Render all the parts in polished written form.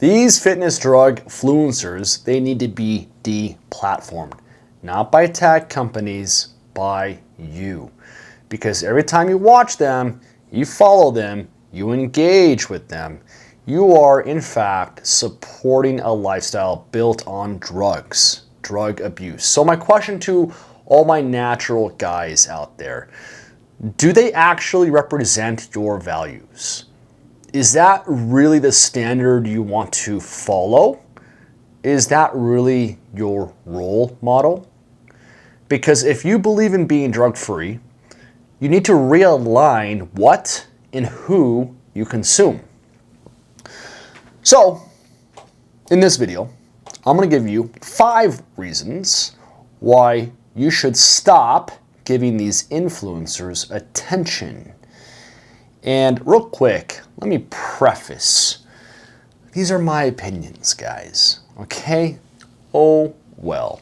These fitness drug influencers, they need to be deplatformed. Not by tech companies, by you. Because every time you watch them, you follow them, you engage with them, you are in fact supporting a lifestyle built on drugs, drug abuse. So my question to all my natural guys out there, do they actually represent your values? Is that really the standard you want to follow? Is that really your role model? Because if you believe in being drug-free, you need to realign what and who you consume. So, in this video, I'm going to give you 5 reasons why you should stop giving these influencers attention. And real quick, let me preface. These are my opinions, guys. Okay? Oh, well.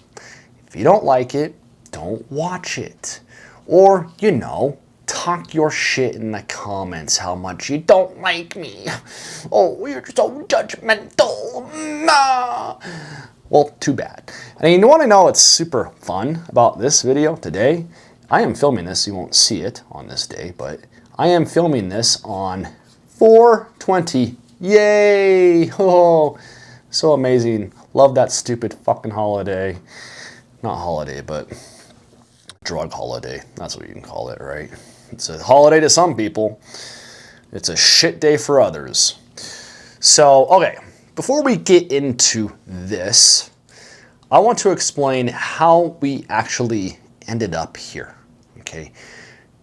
If you don't like it, don't watch it. Or, talk your shit in the comments how much you don't like me. Oh, you're so judgmental. Nah. Well, too bad. And you want to know what's super fun about this video today? I am filming this, you won't see it on this day, but I am filming this on 4/20. Yay! Oh, so amazing. Love that stupid fucking holiday. Not holiday, but drug holiday. That's what you can call it, right? It's a holiday to some people. It's a shit day for others. So, okay, before we get into this, I want to explain how we actually ended up here, okay?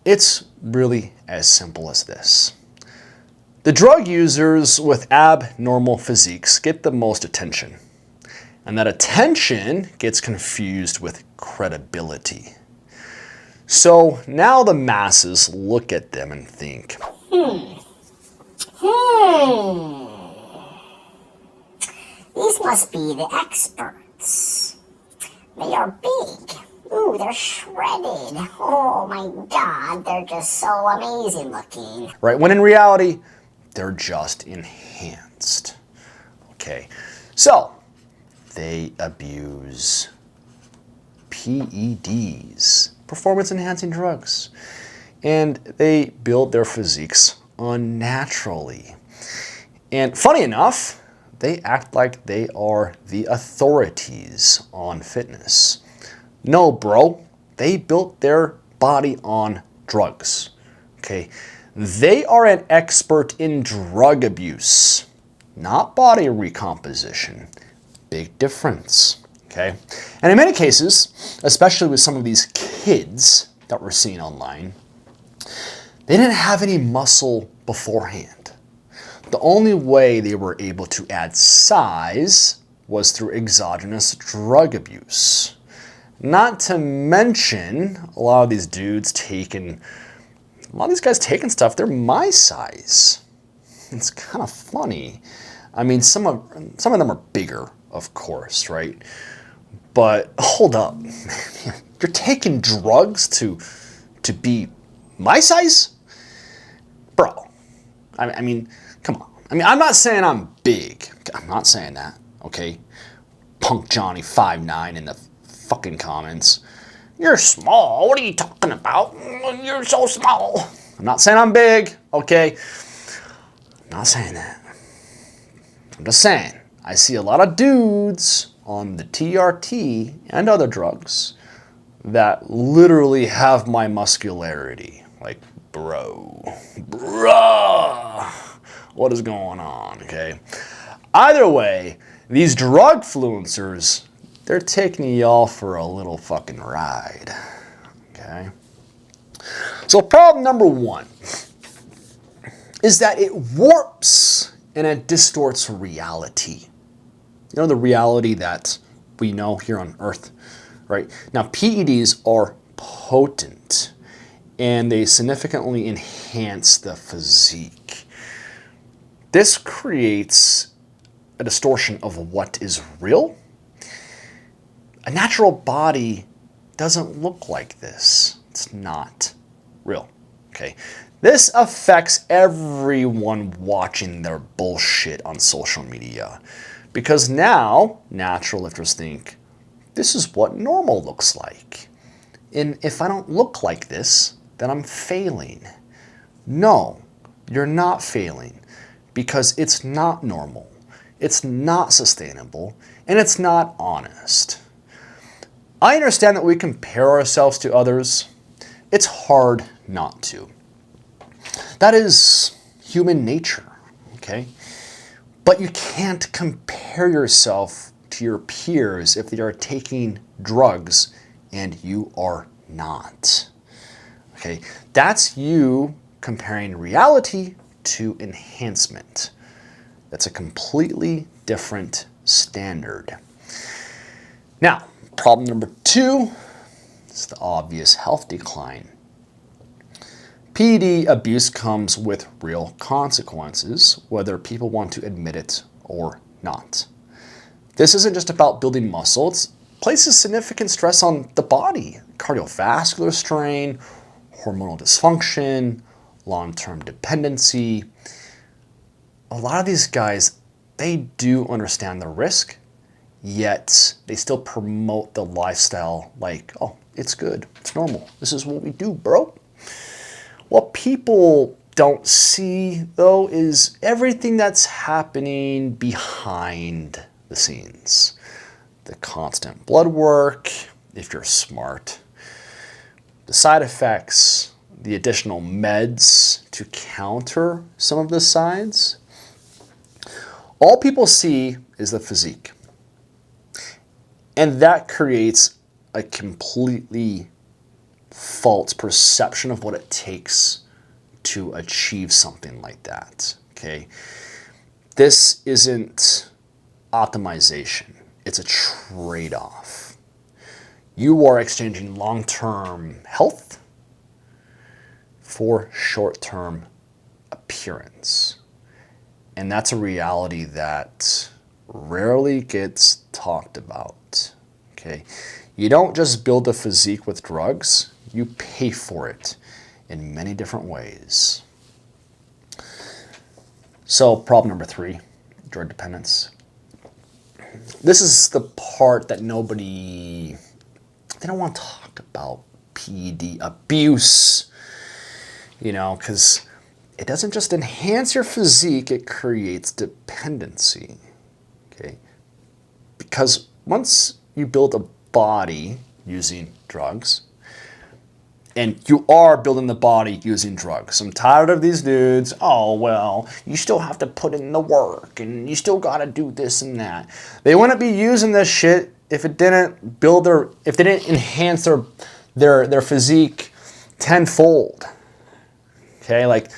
It's really as simple as this. The drug users with abnormal physiques get the most attention, and that attention gets confused with credibility. So now the masses look at them and think, These must be the experts. They are big. Ooh, they're shredded. Oh my God, they're just so amazing looking. right? When in reality, they're just enhanced. Okay, so they abuse PEDs, performance enhancing drugs, and they build their physiques unnaturally. And funny enough, they act like they are the authorities on fitness. No, bro, they built their body on drugs, okay? They are an expert in drug abuse, not body recomposition. Big difference, okay? And in many cases, especially with some of these kids that we're seeing online, they didn't have any muscle beforehand. The only way they were able to add size was through exogenous drug abuse. Not to mention, a lot of these guys taking stuff, they're my size. It's kind of funny. I mean, some of them are bigger, of course, right? But hold up, you're taking drugs to be my size? Bro, I mean, come on. I mean, I'm not saying I'm big. I'm not saying that, okay? Punk Johnny 5'9" in the fucking comments. You're small. What are you talking about? You're so small. I'm not saying I'm big, okay? I'm not saying that. I'm just saying, I see a lot of dudes on the TRT and other drugs that literally have my muscularity. Like, bruh, what is going on, okay? Either way, these drug influencers, they're taking y'all for a little fucking ride, okay? So problem number 1 is that it warps and it distorts reality. You know, the reality that we know here on Earth, right? Now, PEDs are potent and they significantly enhance the physique. This creates a distortion of what is real. A natural body doesn't look like this. It's not real, Okay, this affects everyone watching their bullshit on social media, because now natural lifters think this is what normal looks like, and if I don't look like this, then I'm failing. No, you're not failing, because it's not normal, it's not sustainable, and it's not honest. I understand that we compare ourselves to others. It's hard not to. That is human nature, okay? But you can't compare yourself to your peers if they are taking drugs and you are not. Okay? That's you comparing reality to enhancement. That's a completely different standard. Now, problem number 2 is the obvious health decline. PED abuse comes with real consequences, whether people want to admit it or not. This isn't just about building muscle, it places significant stress on the body. Cardiovascular strain, hormonal dysfunction, long-term dependency. A lot of these guys, they do understand the risk, yet they still promote the lifestyle like, oh, it's good, it's normal, this is what we do, bro. What people don't see, though, is everything that's happening behind the scenes. The constant blood work, if you're smart, the side effects, the additional meds to counter some of the sides. All people see is the physique. And that creates a completely false perception of what it takes to achieve something like that, okay? This isn't optimization, it's a trade-off. You are exchanging long-term health for short-term appearance. And that's a reality that rarely gets talked about, okay? You don't just build a physique with drugs, you pay for it in many different ways. So, problem number 3, drug dependence. This is the part that they don't want to talk about PED abuse, because it doesn't just enhance your physique, it creates dependency, okay? Because once you build a body using drugs, and you are building the body using drugs. I'm tired of these dudes. Oh, well, you still have to put in the work and you still got to do this and that. They wouldn't be using this shit if it didn't if they didn't enhance their physique tenfold. Okay, like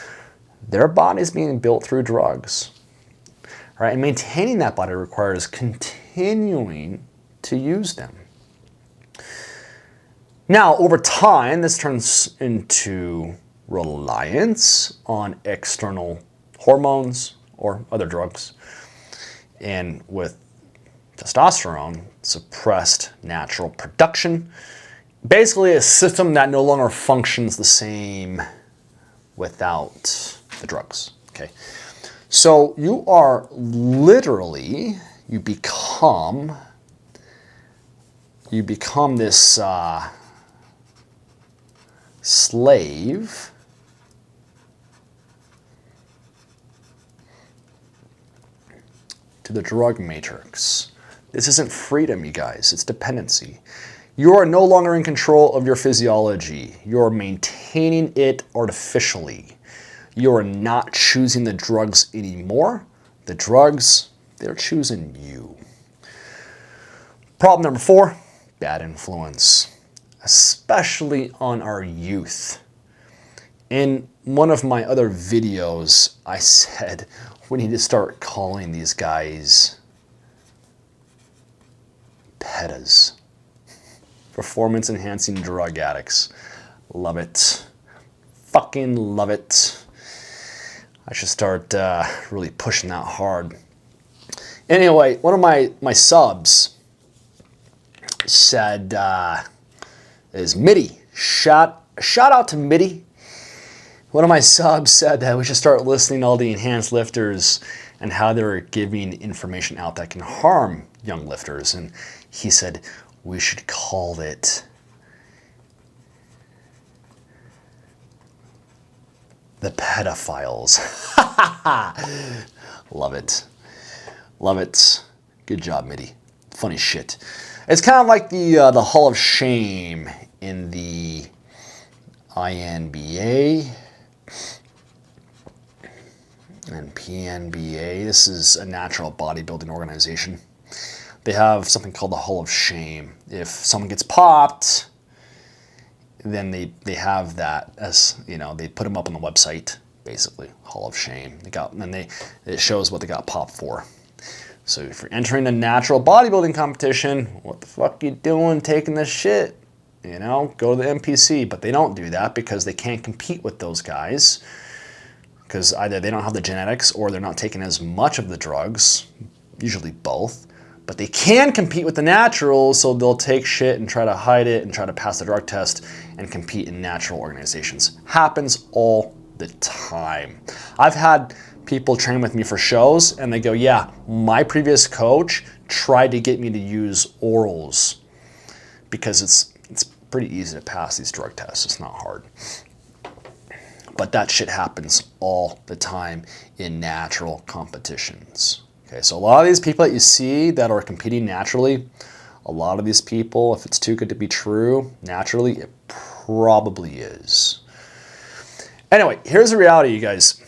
their body's being built through drugs. Right? And maintaining that body requires continuing to use them. Now, over time, this turns into reliance on external hormones or other drugs. And with testosterone, suppressed natural production. Basically, a system that no longer functions the same without the drugs. Okay, so you are literally, you become this slave to the drug matrix. This isn't freedom, you guys, it's dependency. You are no longer in control of your physiology. You're maintaining it artificially. You are not choosing the drugs anymore. The drugs, they're choosing you. Problem number 4, bad influence, especially on our youth. In one of my other videos, I said we need to start calling these guys PETAs. Performance enhancing drug addicts. Love it. Fucking love it. I should start really pushing that hard. Anyway, one of my subs said, is Mitty. Shout out to Mitty. One of my subs said that we should start listing all the enhanced lifters and how they're giving information out that can harm young lifters. And he said we should call it the pedophiles. Love it. Love it. Good job, Mitty. Funny shit. It's kind of like the Hall of Shame in the INBA and PNBA. This is a natural bodybuilding organization. They have something called the Hall of Shame. If someone gets popped, then they have that as, you know, they put them up on the website, basically, Hall of Shame. It shows what they got popped for. So if you're entering a natural bodybuilding competition, what the fuck you doing taking this shit? You know, go to the NPC. But they don't do that because they can't compete with those guys, because either they don't have the genetics or they're not taking as much of the drugs, usually both. But they can compete with the naturals, so they'll take shit and try to hide it and try to pass the drug test and compete in natural organizations. Happens all the time. I've had people train with me for shows and they go, yeah, my previous coach tried to get me to use orals because it's pretty easy to pass these drug tests. It's not hard. But that shit happens all the time in natural competitions. Okay, so a lot of these people that you see that are competing naturally, a lot of these people, if it's too good to be true, naturally, it probably is. Anyway, here's the reality, you guys.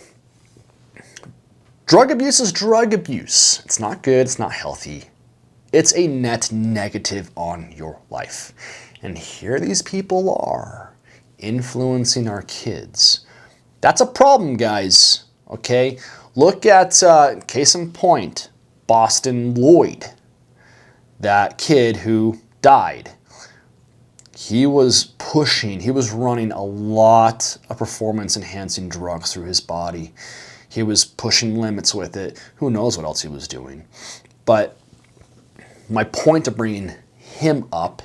Drug abuse is drug abuse. It's not good, it's not healthy. It's a net negative on your life. And here these people are, influencing our kids. That's a problem, guys, okay? Look at, case in point, Boston Lloyd, that kid who died. He was running a lot of performance-enhancing drugs through his body. He was pushing limits with it. Who knows what else he was doing. But my point of bringing him up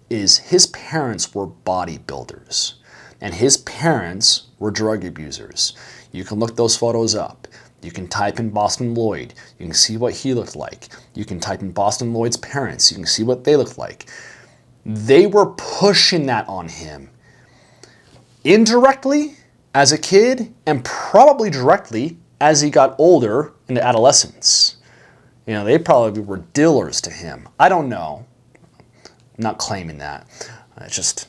is his parents were bodybuilders, and his parents were drug abusers. You can look those photos up. You can type in Boston Lloyd. You can see what he looked like. You can type in Boston Lloyd's parents. You can see what they looked like. They were pushing that on him. Indirectly, as a kid, and probably directly as he got older into adolescence. You know, they probably were dealers to him. I don't know. I'm not claiming that. It's just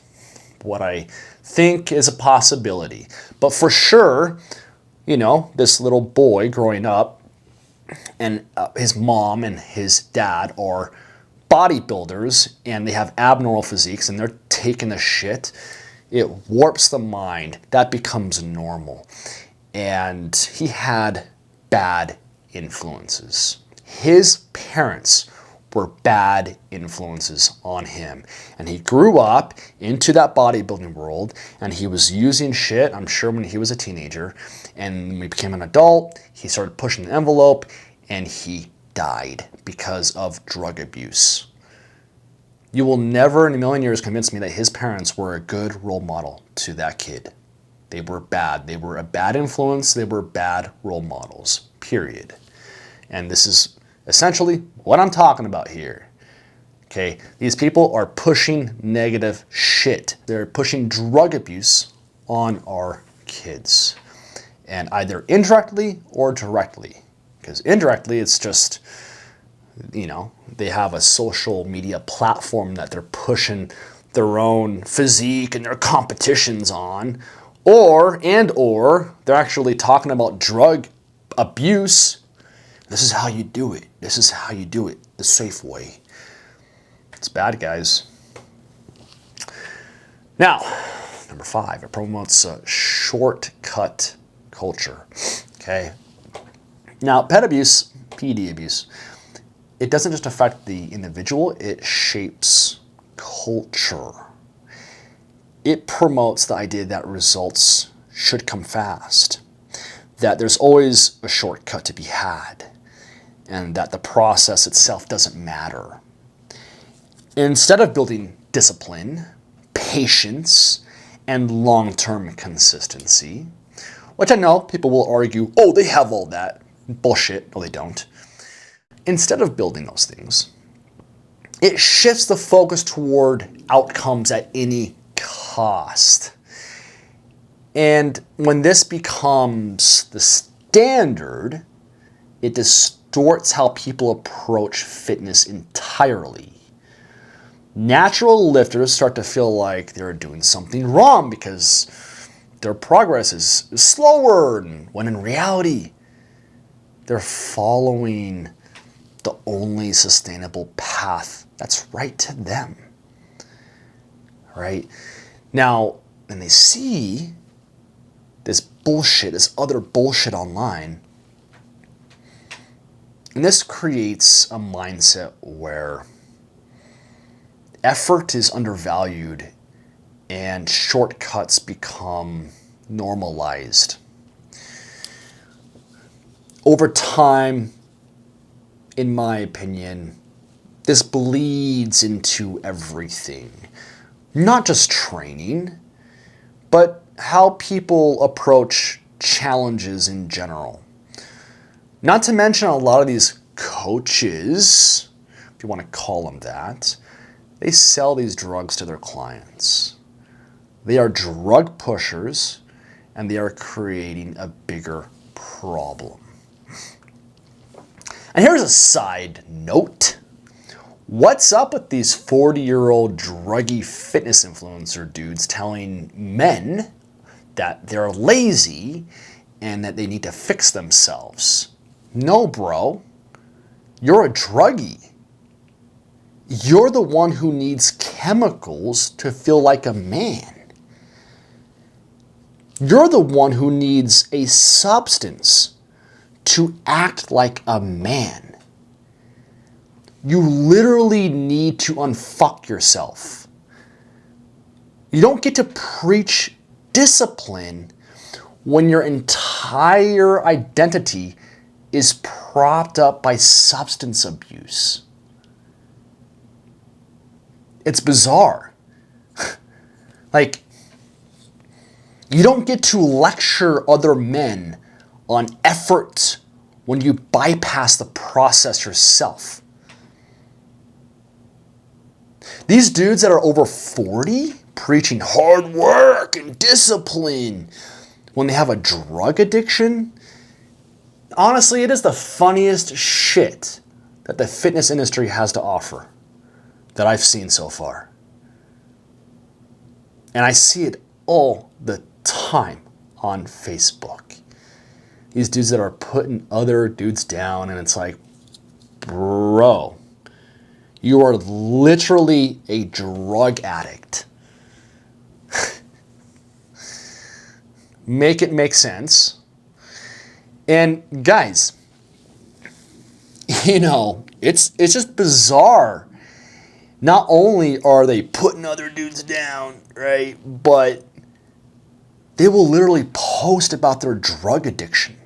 what I think is a possibility. But for sure, you know, this little boy growing up, and his mom and his dad are bodybuilders, and they have abnormal physiques, and they're taking the shit. It warps the mind. That becomes normal. And he had bad influences. His parents were bad influences on him. And he grew up into that bodybuilding world, and he was using shit, I'm sure, when he was a teenager. And when he became an adult, he started pushing the envelope, and he died because of drug abuse. You will never in a million years convince me that his parents were a good role model to that kid. They were bad. They were a bad influence. They were bad role models, period. And this is essentially what I'm talking about here. Okay, these people are pushing negative shit. They're pushing drug abuse on our kids. And either indirectly or directly. Because indirectly, it's just, you know, they have a social media platform that they're pushing their own physique and their competitions on, or they're actually talking about drug abuse. This is how you do it. This is how you do it the safe way. It's bad, guys. Now, number 5, it promotes a shortcut culture. Okay. Now, PED abuse, it doesn't just affect the individual, it shapes culture. It promotes the idea that results should come fast, that there's always a shortcut to be had, and that the process itself doesn't matter. Instead of building discipline, patience, and long-term consistency, which I know people will argue, oh, they have all that. Bullshit. No, they don't. Instead of building those things, it shifts the focus toward outcomes at any cost. And when this becomes the standard, it distorts how people approach fitness entirely. Natural lifters start to feel like they're doing something wrong because their progress is slower, when in reality, they're following the only sustainable path that's right to them. Right? Now, when they see this bullshit, this other bullshit online, and this creates a mindset where effort is undervalued and shortcuts become normalized. Over time, in my opinion, this bleeds into everything. Not just training, but how people approach challenges in general. Not to mention a lot of these coaches, if you want to call them that, they sell these drugs to their clients. They are drug pushers, and they are creating a bigger problem. And here's a side note. What's up with these 40-year-old druggy fitness influencer dudes telling men that they're lazy and that they need to fix themselves? No, bro. You're a druggie. You're the one who needs chemicals to feel like a man. You're the one who needs a substance to act like a man. You literally need to unfuck yourself. You don't get to preach discipline when your entire identity is propped up by substance abuse. It's bizarre. Like, you don't get to lecture other men on effort when you bypass the process yourself. These dudes that are over 40 preaching hard work and discipline when they have a drug addiction, honestly, it is the funniest shit that the fitness industry has to offer that I've seen so far. And I see it all the time on Facebook. These dudes that are putting other dudes down, and it's like, bro, you are literally a drug addict. Make it make sense. And guys, it's just bizarre. Not only are they putting other dudes down, right, but they will literally post about their drug addiction.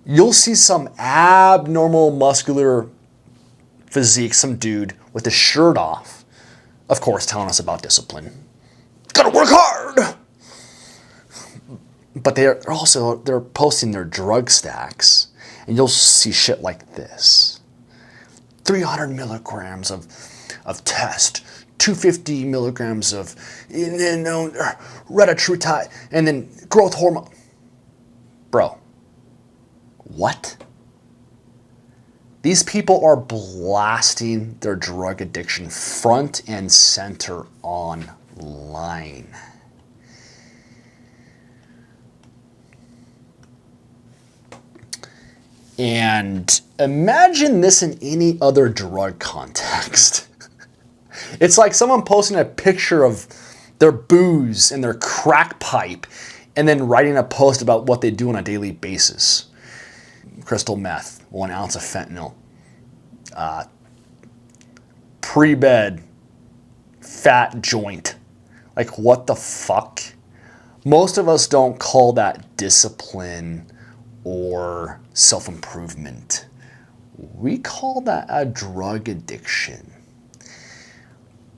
You'll see some abnormal muscular physique, some dude with his shirt off, of course, telling us about discipline. Gotta work hard! But they're posting their drug stacks, and you'll see shit like this. 300 milligrams of test, 250 milligrams of retatrutide, and then growth hormone. Bro, what? These people are blasting their drug addiction front and center online. And imagine this in any other drug context. It's like someone posting a picture of their booze and their crack pipe and then writing a post about what they do on a daily basis. Crystal meth, 1 ounce of fentanyl, pre-bed, fat joint. Like, what the fuck? Most of us don't call that discipline or self-improvement. We call that a drug addiction.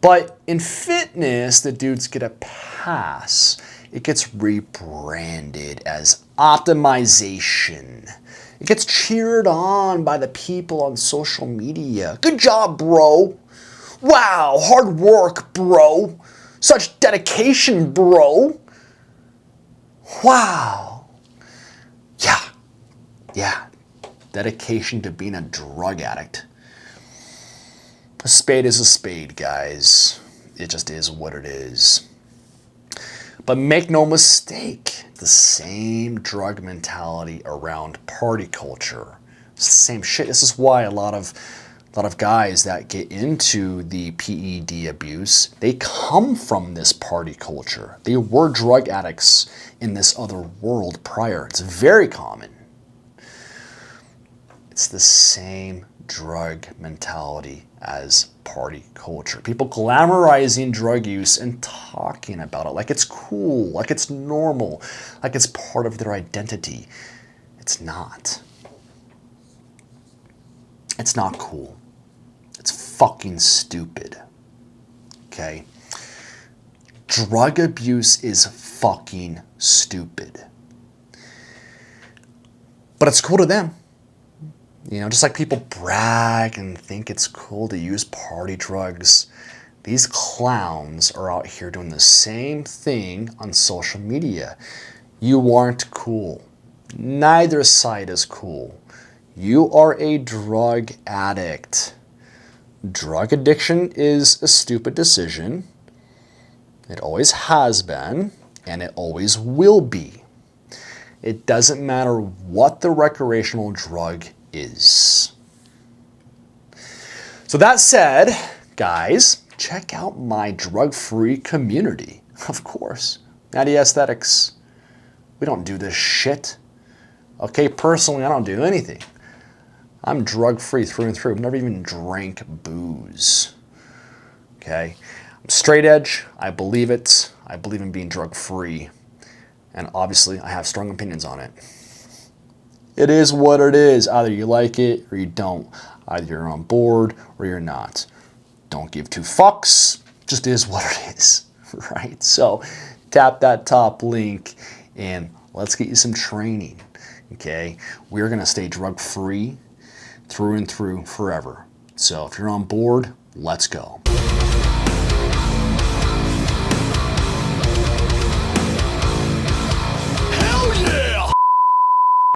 But in fitness, the dudes get a pass. It gets rebranded as optimization. It gets cheered on by the people on social media. Good job, bro. Wow, hard work, bro. Such dedication, bro. Wow. Yeah. Dedication to being a drug addict. A spade is a spade, guys. It just is what it is. But make no mistake, the same drug mentality around party culture. It's the same shit. This is why a lot of guys that get into the PED abuse, they come from this party culture. They were drug addicts in this other world prior. It's very common. It's the same drug mentality as party culture. People glamorizing drug use and talking about it like it's cool, like it's normal, like it's part of their identity. It's not. It's not cool. It's fucking stupid. Okay? Drug abuse is fucking stupid. But it's cool to them. You know, just like people brag and think it's cool to use party drugs, these clowns are out here doing the same thing on social media. You aren't cool. Neither side is cool. You are a drug addict. Drug addiction is a stupid decision. It always has been, and it always will be. It doesn't matter what the recreational drug is. So that said, guys, check out my drug-free community. Of course, Natty Aesthetics. We don't do this shit. Okay, personally, I don't do anything. I'm drug-free through and through. I've never even drank booze. Okay? I'm straight edge. I believe it. I believe in being drug-free. And obviously, I have strong opinions on it. It is what it is. Either you like it or you don't. Either you're on board or you're not. Don't give two fucks. Just is what it is. Right? So tap that top link and let's get you some training. Okay? We're going to stay drug-free through and through forever. So if you're on board, let's go.